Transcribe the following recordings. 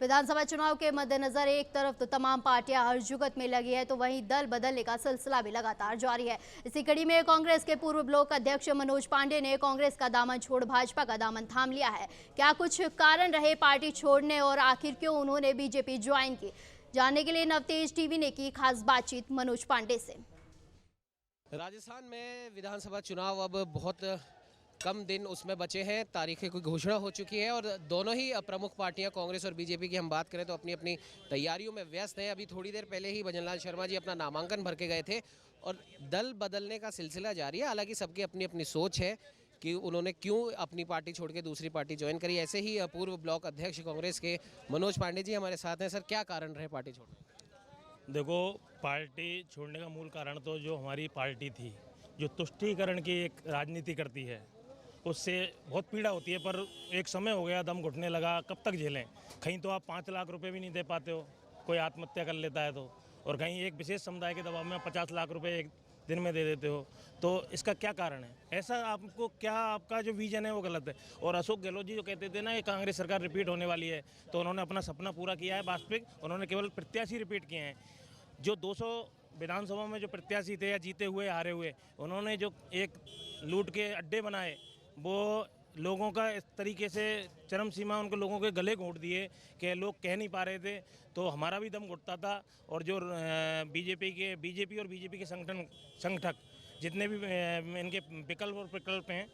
विधानसभा चुनाव के मद्देनजर एक तरफ तो तमाम पार्टियां हर जुगत में लगी है, तो वहीं दल बदलने का सिलसिला भी लगातार जारी है। इसी कड़ी में कांग्रेस के पूर्व ब्लॉक अध्यक्ष मनोज पांडे ने कांग्रेस का दामन छोड़ भाजपा का दामन थाम लिया है। क्या कुछ कारण रहे पार्टी छोड़ने और आखिर क्यों उन्होंने बीजेपी ज्वाइन की, जानने के लिए नवतेज टीवी ने की खास बातचीत मनोज पांडे से। राजस्थान में विधानसभा चुनाव अब बहुत कम दिन उसमें बचे हैं, तारीखें की घोषणा हो चुकी है और दोनों ही प्रमुख पार्टियां कांग्रेस और बीजेपी की हम बात करें तो अपनी अपनी तैयारियों में व्यस्त हैं। अभी थोड़ी देर पहले ही भजनलाल शर्मा जी अपना नामांकन भर के गए थे और दल बदलने का सिलसिला जारी है। हालांकि सबकी अपनी अपनी सोच है कि उन्होंने क्यों अपनी पार्टी छोड़ के दूसरी पार्टी ज्वाइन करी। ऐसे ही पूर्व ब्लॉक अध्यक्ष कांग्रेस के मनोज पांडे जी हमारे साथ हैं। सर, क्या कारण रहे पार्टी छोड़ने? देखो, पार्टी छोड़ने का मूल कारण तो जो हमारी पार्टी थी, जो तुष्टीकरण की एक राजनीति करती है, उससे बहुत पीड़ा होती है। पर एक समय हो गया, दम घुटने लगा, कब तक झेलें। कहीं तो आप 5 लाख रुपए भी नहीं दे पाते हो, कोई आत्महत्या कर लेता है तो, और कहीं एक विशेष समुदाय के दबाव में 50 लाख रुपए एक दिन में दे देते हो। तो इसका क्या कारण है? ऐसा आपको क्या, आपका जो विजन है वो गलत है। और अशोक गहलोत जी जो कहते थे ना कि कांग्रेस सरकार रिपीट होने वाली है, तो उन्होंने अपना सपना पूरा किया है वास्तविक। उन्होंने केवल प्रत्याशी रिपीट किए हैं। जो 200 विधानसभा में जो प्रत्याशी थे या जीते हुए हारे हुए, उन्होंने जो एक लूट के अड्डे बनाए, वो लोगों का इस तरीके से चरम सीमा उनको लोगों के गले घोंट दिए कि लोग कह नहीं पा रहे थे। तो हमारा भी दम घुटता था। और जो बीजेपी और बीजेपी के संगठक जितने भी इनके विकल्प और प्रकल्प हैं,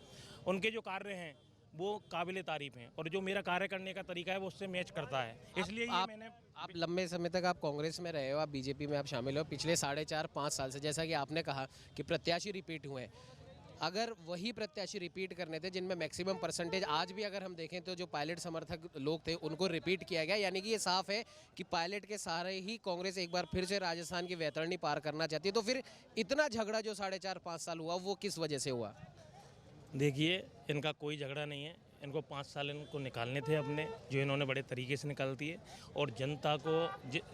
उनके जो कार्य हैं वो काबिले तारीफ हैं, और जो मेरा कार्य करने का तरीका है वो उससे मैच करता है। इसलिए आप लंबे समय तक आप कांग्रेस में रहे हो, आप बीजेपी में आप शामिल हो पिछले 4.5-5 साल से। जैसा कि आपने कहा कि प्रत्याशी रिपीट हुए, अगर वही प्रत्याशी रिपीट करने थे जिनमें मैक्सिमम परसेंटेज आज भी अगर हम देखें तो जो पायलट समर्थक लोग थे उनको रिपीट किया गया, यानी कि ये साफ है कि पायलट के सहारे ही कांग्रेस एक बार फिर से राजस्थान की वैतरणी पार करना चाहती है। तो फिर इतना झगड़ा जो 4.5-5 साल हुआ वो किस वजह से हुआ? देखिए, इनका कोई झगड़ा नहीं है। इनको 5 साल इनको निकालने थे अपने, जो इन्होंने बड़े तरीके से निकाल दिए। और जनता को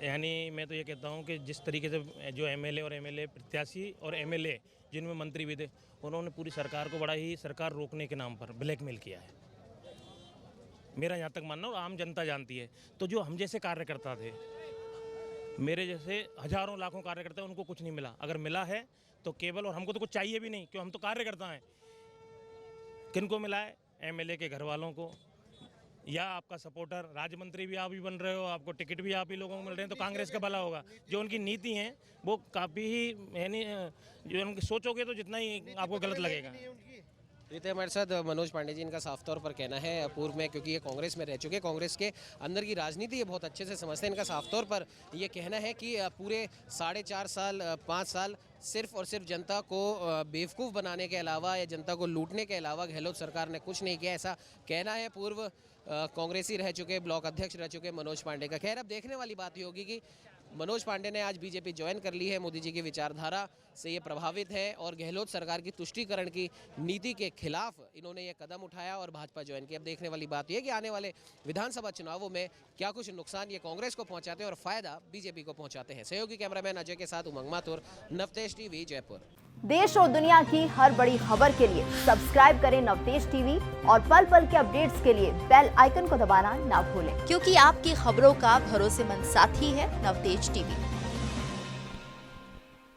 यानी मैं तो ये कहता हूँ कि जिस तरीके से जो एमएलए और एमएलए प्रत्याशी और एमएलए जिनमें मंत्री भी थे, उन्होंने पूरी सरकार को बड़ा ही सरकार रोकने के नाम पर ब्लैकमेल किया है, मेरा यहाँ तक मानना, और आम जनता जानती है। तो जो हम जैसे कार्यकर्ता थे, मेरे जैसे हजारों लाखों कार्यकर्ता, उनको कुछ नहीं मिला। अगर मिला है तो केवल, और हमको तो कुछ चाहिए भी नहीं क्यों, हम तो कार्यकर्ता हैं। किनको मिला है? एमएलए के घर वालों को, या आपका सपोर्टर, राज्य मंत्री भी आप ही बन रहे हो, आपको टिकट भी आप ही लोगों को मिल रहे हैं, तो कांग्रेस का भला होगा। जो उनकी नीति है वो काफ़ी ही, यानी जो उनकी सोचोगे तो जितना ही आपको गलत लगेगा। ये हमारे साथ मनोज पांडे जी, इनका साफ तौर पर कहना है, पूर्व में क्योंकि ये कांग्रेस में रह चुके, कांग्रेस के अंदर की राजनीति ये बहुत अच्छे से समझते हैं। इनका साफ तौर पर ये कहना है कि पूरे 4.5 साल 5 साल सिर्फ और सिर्फ जनता को बेवकूफ़ बनाने के अलावा या जनता को लूटने के अलावा गहलोत सरकार ने कुछ नहीं किया, ऐसा कहना है पूर्व कांग्रेसी रह चुके, ब्लॉक अध्यक्ष रह चुके मनोज पांडे का। खैर, अब देखने वाली बात ही होगी कि मनोज पांडे ने आज बीजेपी ज्वाइन कर ली है, मोदी जी की विचारधारा से ये प्रभावित है और गहलोत सरकार की तुष्टीकरण की नीति के खिलाफ इन्होंने ये कदम उठाया और भाजपा ज्वाइन की। अब देखने वाली बात यह कि आने वाले विधानसभा चुनावों में क्या कुछ नुकसान ये कांग्रेस को पहुंचाते हैं और फायदा बीजेपी को पहुंचाते हैं। सहयोगी कैमरामैन अजय के साथ उमंग माथुर, नवतेज टीवी, जयपुर। देश और दुनिया की हर बड़ी खबर के लिए सब्सक्राइब करें नवतेज टीवी और पल पल के अपडेट्स के लिए बेल आइकन को दबाना ना भूलें, क्योंकि आपकी खबरों का भरोसेमंद साथी है नवतेज टीवी।